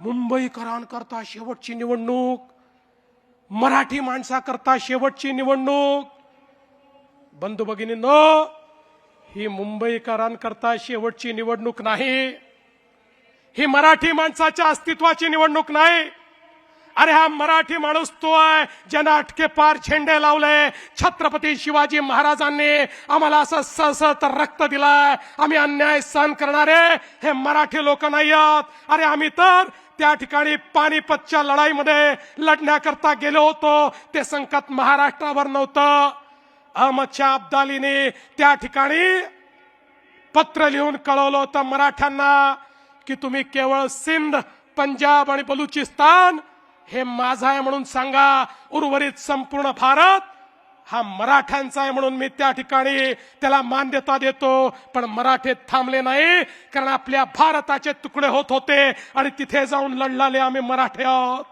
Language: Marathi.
मुंबईकरांकरता शेवटची निवडणूक, मराठी माणसाकरता शेवटची निवडणूक. बंधू भगिनींनो, ही मुंबईकरांकरता शेवटची निवडणूक नाही, ही मराठी माणसाच्या अस्तित्वाची निवडणूक नाही. अरे हा मराठी माणूस तो आहे ज्यानं अटके पार झेंडे लावले. छत्रपती शिवाजी महाराजांनी आम्हाला असं सळसळत रक्त दिलाय. आम्ही अन्याय सहन करणारे हे मराठी लोक नाही आहोत. अरे आम्ही तर त्या ठिकाणी पानिपतच्या लढाईमध्ये लढण्याकरता गेलो होतो. ते संकट महाराष्ट्रावर नव्हतं. अहमद शाह अब्दालीने त्या ठिकाणी पत्र लिहून कळवलं होतं मराठ्यांना की तुम्ही केवळ सिंध, पंजाब आणि बलुचिस्तान हे माझा आहे म्हणून सांगा, उर्वरित संपूर्ण भारत हा मराठ्यांचा आहे म्हणून मी त्या ठिकाणी त्याला मान्यता देतो. पण मराठे थांबले नाही, कारण आपल्या भारताचे तुकडे होत होते आणि तिथे जाऊन लढलेले आम्ही मराठे आहोत.